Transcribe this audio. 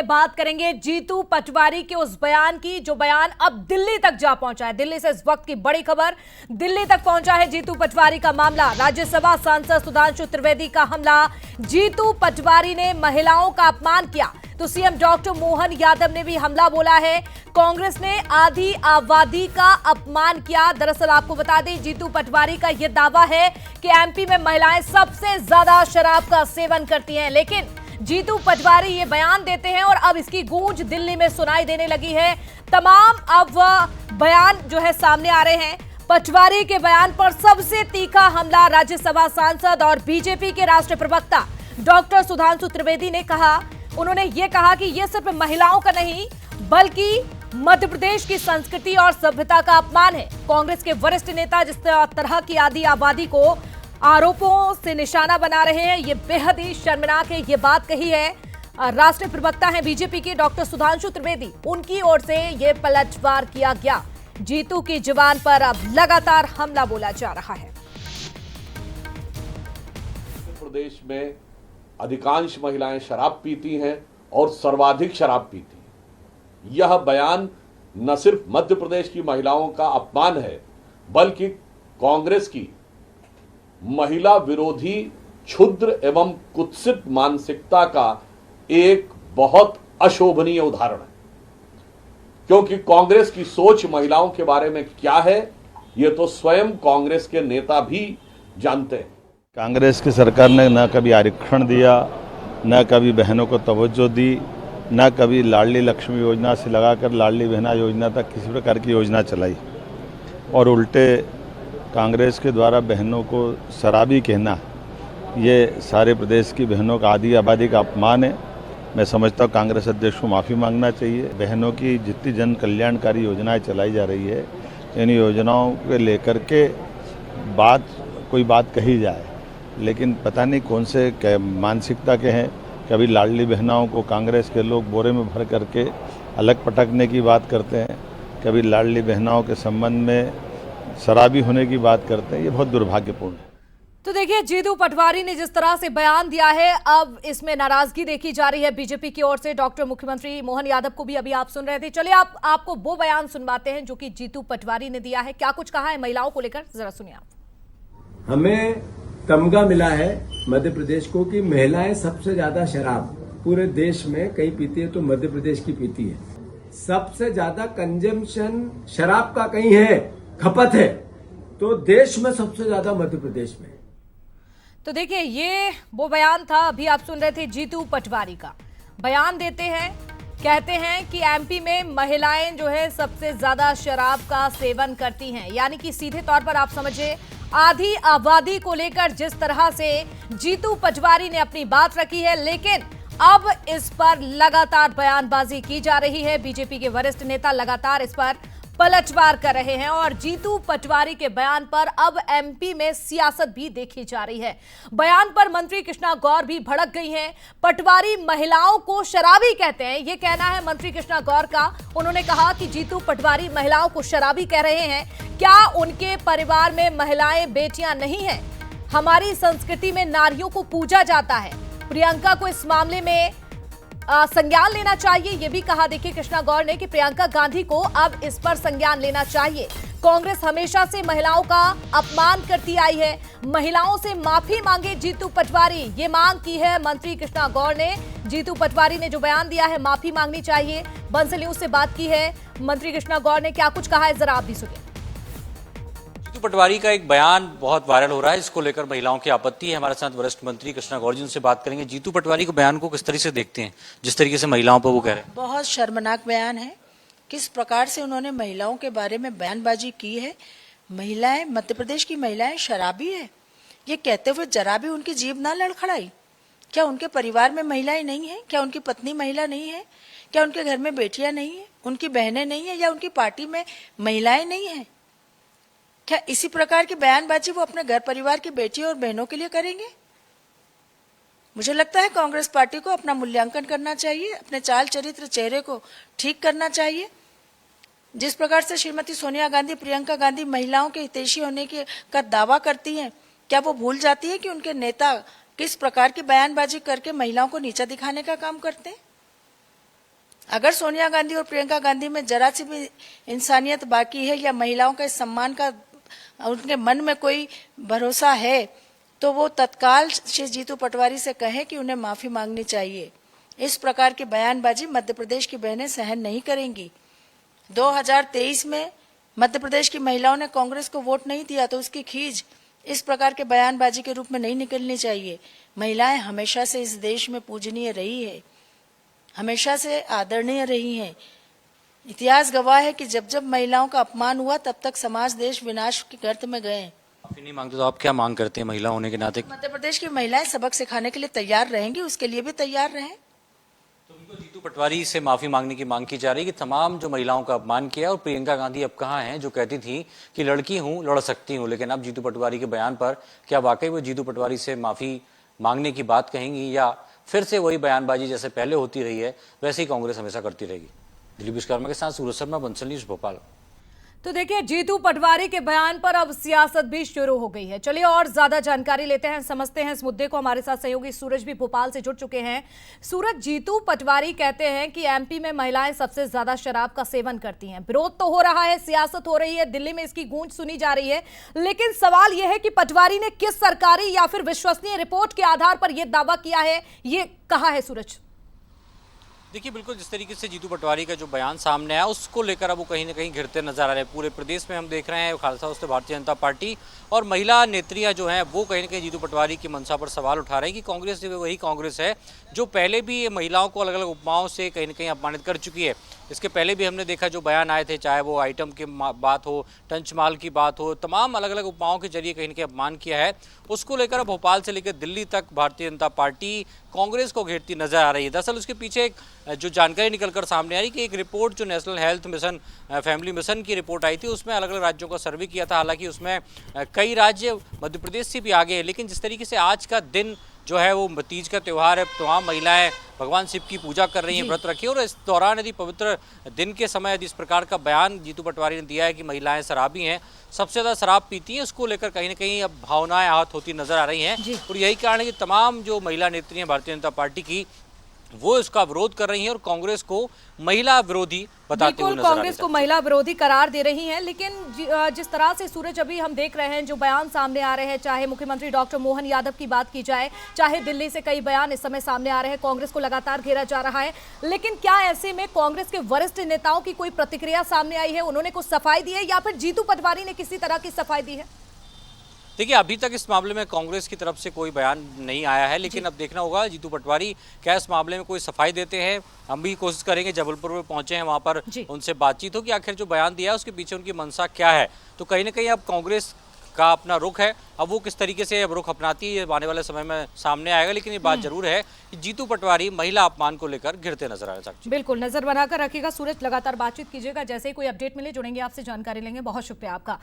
बात करेंगे जीतू पटवारी के उस बयान की जो बयान अब दिल्ली तक जा पहुंचा है। दिल्ली से इस वक्त की बड़ी खबर, दिल्ली तक पहुंचा है जीतू पटवारी का मामला। राज्यसभा सांसद सुधांशु त्रिवेदी का हमला, जीतू पटवारी ने महिलाओं का अपमान किया तो सीएम डॉक्टर मोहन यादव ने भी हमला बोला है। कांग्रेस ने आधी आबादी का अपमान किया। दरअसल आपको बता दें, जीतू पटवारी का यह दावा है कि एमपी में महिलाएं सबसे ज्यादा शराब का सेवन करती हैं, लेकिन जीतू पटवारी ये बयान देते हैं और अब इसकी गूंज दिल्ली में सुनाई देने लगी है। तमाम अब बयान जो है सामने आ रहे हैं। पटवारी के बयान पर सबसे तीखा हमला राज्यसभा सांसद और बीजेपी के राष्ट्रीय प्रवक्ता डॉक्टर सुधांशु त्रिवेदी ने कहा। उन्होंने ये कहा कि ये सिर्फ महिलाओं का नहीं बल्कि मध्य प्रदेश की संस्कृति और सभ्यता का अपमान है। कांग्रेस के वरिष्ठ नेता जिस तरह की आधी आबादी को आरोपों से निशाना बना रहे हैं, ये बेहद ही शर्मनाक है। ये बात कही है राष्ट्रीय प्रवक्ता हैं बीजेपी के डॉक्टर सुधांशु त्रिवेदी, उनकी ओर से ये पलटवार किया गया। जीतू की जुबान पर अब लगातार हमला बोला जा रहा है। प्रदेश में अधिकांश महिलाएं शराब पीती हैं और सर्वाधिक शराब पीती हैं। यह बयान न सिर्फ मध्य प्रदेश की महिलाओं का अपमान है बल्कि कांग्रेस की महिला विरोधी क्षुद्र एवं कुत्सित मानसिकता का एक बहुत अशोभनीय उदाहरण है, क्योंकि कांग्रेस की सोच महिलाओं के बारे में क्या है यह तो स्वयं कांग्रेस के नेता भी जानते हैं। कांग्रेस की सरकार ने न कभी आरक्षण दिया, न कभी बहनों को तवज्जो दी, न कभी लाडली लक्ष्मी योजना से लगाकर लाडली बहना योजना तक किसी प्रकार की योजना चलाई, और उल्टे कांग्रेस के द्वारा बहनों को शराबी कहना ये सारे प्रदेश की बहनों का आधी आबादी का अपमान है। मैं समझता हूँ कांग्रेस अध्यक्ष को माफ़ी मांगना चाहिए। बहनों की जितनी जन कल्याणकारी योजनाएं चलाई जा रही है, इन योजनाओं को लेकर के कोई बात कही जाए, लेकिन पता नहीं कौन से मानसिकता के हैं। कभी लाडली बहनाओं को कांग्रेस के लोग बोरे में भर करके अलग पटकने की बात करते हैं, कभी लाडली बहनाओं के संबंध में शराबी होने की बात करते हैं। ये बहुत दुर्भाग्यपूर्ण है। तो देखिए, जीतू पटवारी ने जिस तरह से बयान दिया है, अब इसमें नाराजगी देखी जा रही है बीजेपी की ओर से। डॉक्टर मुख्यमंत्री मोहन यादव को भी अभी आप सुन रहे थे। चलिए आपको वो बयान सुनवाते हैं जो कि जीतू पटवारी ने दिया है। क्या कुछ कहा है महिलाओं को लेकर, जरा सुनिए आप। हमें तमगा मिला है मध्य प्रदेश को कि महिलाएं सबसे ज्यादा शराब पूरे देश में कहीं पीती है तो मध्य प्रदेश की पीती है। सबसे ज्यादा कंजम्पशन शराब का कहीं है, खपत है, तो देश में सबसे ज्यादा मध्य प्रदेश में। तो देखिए, ये वो बयान था, अभी आप सुन रहे थे जीतू पटवारी का बयान देते हैं। कहते हैं कि एमपी में महिलाएं जो है सबसे ज्यादा शराब का सेवन करती हैं, यानी कि सीधे तौर पर आप समझिए आधी आबादी को लेकर जिस तरह से जीतू पटवारी ने अपनी बात रखी है, लेकिन अब इस पर लगातार बयानबाजी की जा रही है। बीजेपी के वरिष्ठ नेता लगातार इस पर पलटवार कर रहे हैं और जीतू पटवारी के बयान पर अब एमपी में सियासत भी देखी जा रही है। बयान पर मंत्री कृष्णा गौर भी भड़क गई हैं। पटवारी महिलाओं को शराबी कहते हैं, यह कहना है मंत्री कृष्णा गौर का। उन्होंने कहा कि जीतू पटवारी महिलाओं को शराबी कह रहे हैं। क्या उनके परिवार में महिलाएं बेटियां नहीं हैं? हमारी संस्कृति में नारियों को पूजा जाता है। प्रियंका को इस मामले में संज्ञान लेना चाहिए, यह भी कहा। देखिए, कृष्णा गौर ने कि प्रियंका गांधी को अब इस पर संज्ञान लेना चाहिए। कांग्रेस हमेशा से महिलाओं का अपमान करती आई है, महिलाओं से माफी मांगे जीतू पटवारी, ये मांग की है मंत्री कृष्णा गौर ने। जीतू पटवारी ने जो बयान दिया है, माफी मांगनी चाहिए। बंसल न्यूज से बात की है मंत्री कृष्णा गौर ने, क्या कुछ कहा है जरा आप भी सुनिए। जीतू पटवारी का एक बयान बहुत वायरल हो रहा है, इसको लेकर महिलाओं की आपत्ति है। हमारे साथ वरिष्ठ मंत्री कृष्णा गौर जी, उनसे बात करेंगे। जीतू पटवारी के बयान को किस तरीके से देखते हैं, जिस तरीके से महिलाओं पर वो कह रहे हैं? बहुत शर्मनाक बयान है। किस प्रकार से उन्होंने महिलाओं के बारे में बयानबाजी की है। महिलाएं, मध्य प्रदेश की महिलाएं शराबी है, ये कहते हुए जरा भी उनकी जीभ ना लड़खड़ाई। क्या उनके परिवार में महिलाएं नहीं है? क्या उनकी पत्नी महिला नहीं है? क्या उनके घर में बेटियां नहीं है, उनकी बहनें नहीं है, या उनकी पार्टी में महिलाएं नहीं है? क्या इसी प्रकार की बयानबाजी वो अपने घर परिवार की बेटियों और बहनों के लिए करेंगे? मुझे लगता है कांग्रेस पार्टी को अपना मूल्यांकन करना चाहिए, अपने चाल चरित्र चेहरे को ठीक करना चाहिए। जिस प्रकार से श्रीमती सोनिया गांधी, प्रियंका गांधी महिलाओं के हितैषी होने का दावा करती हैं, क्या वो भूल जाती है कि उनके नेता किस प्रकार की बयानबाजी करके महिलाओं को नीचा दिखाने का काम करते हैं? अगर सोनिया गांधी और प्रियंका गांधी में जरा सी भी इंसानियत बाकी है या महिलाओं के सम्मान का उनके मन में कोई भरोसा है तो वो तत्काल श्री जीतू पटवारी से कहे कि उन्हें माफी मांगनी चाहिए। इस प्रकार की बयानबाजी मध्य प्रदेश की बहनें सहन नहीं करेंगी। 2023 में मध्य प्रदेश की महिलाओं ने कांग्रेस को वोट नहीं दिया तो उसकी खींच इस प्रकार के बयानबाजी के रूप में नहीं निकलनी चाहिए। महिलाएं हमेशा से इस देश में पूजनीय रही है, हमेशा से आदरणीय रही हैं। इतिहास गवाह है कि जब जब महिलाओं का अपमान हुआ तब तक समाज देश विनाश के गर्त में गए। माफी नहीं मांगते तो आप क्या मांग करते हैं महिला होने के नाते? मध्य प्रदेश की महिलाएं सबक सिखाने के लिए तैयार रहेंगी, उसके लिए भी तैयार रहें। तो उनको जीतू पटवारी से माफी मांगने की मांग की जा रही है कि तमाम जो महिलाओं का अपमान किया। और प्रियंका गांधी अब कहाँ हैं जो कहती थी कि लड़की हूं, लड़ सकती हूं, लेकिन अब जीतू पटवारी के बयान पर क्या वाकई वो जीतू पटवारी से माफी मांगने की बात कहेंगी या फिर से वही बयानबाजी जैसे पहले होती रही है वैसे ही कांग्रेस हमेशा करती रहेगी? दिलीप विश्वकर्मा के साथ सूरज शर्मा, बंसल न्यूज, भोपाल। तो देखिए, जीतू पटवारी के बयान पर अब सियासत भी शुरू हो गई है। चलिए और ज्यादा जानकारी लेते हैं, समझते हैं इस मुद्दे को। हमारे साथ सहयोगी सूरज भी भोपाल से जुड़ चुके हैं। सूरज, जीतू पटवारी कहते हैं कि एमपी में महिलाएं सबसे ज्यादा शराब का सेवन करती हैं। विरोध तो हो रहा है, सियासत हो रही है, दिल्ली में इसकी गूंज सुनी जा रही है, लेकिन सवाल यह है कि पटवारी ने किस सरकारी या फिर विश्वसनीय रिपोर्ट के आधार पर यह दावा किया है, ये कहा है सूरज? देखिए, बिल्कुल जिस तरीके से जीतू पटवारी का जो बयान सामने आया उसको लेकर अब वो कहीं ना कहीं घिरते नजर आ रहे हैं। पूरे प्रदेश में हम देख रहे हैं खालसा उससे भारतीय जनता पार्टी और महिला नेत्रियां जो हैं वो कहीं ना कहीं जीतू पटवारी की मंशा पर सवाल उठा रहे हैं कि कांग्रेस वही कांग्रेस है जो पहले भी महिलाओं को अलग अलग उपमाओं से कहीं ना कहीं अपमानित कर चुकी है। इसके पहले भी हमने देखा जो बयान आए थे, चाहे वो आइटम की बात हो, टंचमाल की बात हो, तमाम अलग अलग उपमाओं के जरिए कहीं ना कहीं अपमान किया है। उसको लेकर भोपाल से लेकर दिल्ली तक भारतीय जनता पार्टी कांग्रेस को घेरती नजर आ रही है। दरअसल उसके पीछे एक जो जानकारी निकलकर सामने आ रही कि एक रिपोर्ट जो national health mission family mission की रिपोर्ट आई थी उसमें अलग अलग राज्यों का सर्वे किया था। हालांकि उसमें कई राज्य मध्य प्रदेश से भी आगे हैं, लेकिन जिस तरीके से आज का दिन जो है वो तीज का त्यौहार है, तमाम महिलाएं भगवान शिव की पूजा कर रही हैं, व्रत रखी है। और इस दौरान यदि पवित्र दिन के समय यदि इस प्रकार का बयान जीतू पटवारी ने दिया है कि महिलाएं शराबी हैं, सबसे ज़्यादा शराब पीती हैं, उसको लेकर कहीं ना कहीं अब भावनाएं आहत होती नजर आ रही हैं। और यही कारण है कि तमाम जो महिला नेत्री हैं भारतीय जनता पार्टी की वो इसका विरोध कर रही हैं और कांग्रेस को महिला विरोधी बताते हुए नजर आ रही है। कांग्रेस को महिला विरोधी करार दे रही हैं, लेकिन जिस तरह से सूरज अभी हम देख रहे हैं जो बयान सामने आ रहे हैं, चाहे मुख्यमंत्री डॉक्टर मोहन यादव की बात की जाए, चाहे दिल्ली से कई बयान इस समय सामने आ रहे हैं, कांग्रेस को लगातार घेरा जा रहा है, लेकिन क्या ऐसे में कांग्रेस के वरिष्ठ नेताओं की कोई प्रतिक्रिया सामने आई है? उन्होंने कुछ सफाई दी है या फिर जीतू पटवारी ने किसी तरह की सफाई दी है? देखिए, अभी तक इस मामले में कांग्रेस की तरफ से कोई बयान नहीं आया है, लेकिन अब देखना होगा जीतू पटवारी क्या इस मामले में कोई सफाई देते हैं। हम भी कोशिश करेंगे, जबलपुर में पहुंचे हैं, वहां पर उनसे बातचीत हो कि आखिर जो बयान दिया है उसके पीछे उनकी मंशा क्या है। तो कहीं ना कहीं अब कांग्रेस का अपना रुख है, अब वो किस तरीके से अब रुख अपनाती है आने वाले समय में सामने आएगा। लेकिन ये बात जरूर है कि जीतू पटवारी महिला अपमान को लेकर घिरते नजर आ रहे हैं। बिल्कुल, नजर बनाकर रखिएगा सूरज, लगातार बातचीत कीजिएगा, जैसे ही कोई अपडेट मिले जुड़ेंगे आपसे, जानकारी लेंगे। बहुत शुक्रिया आपका।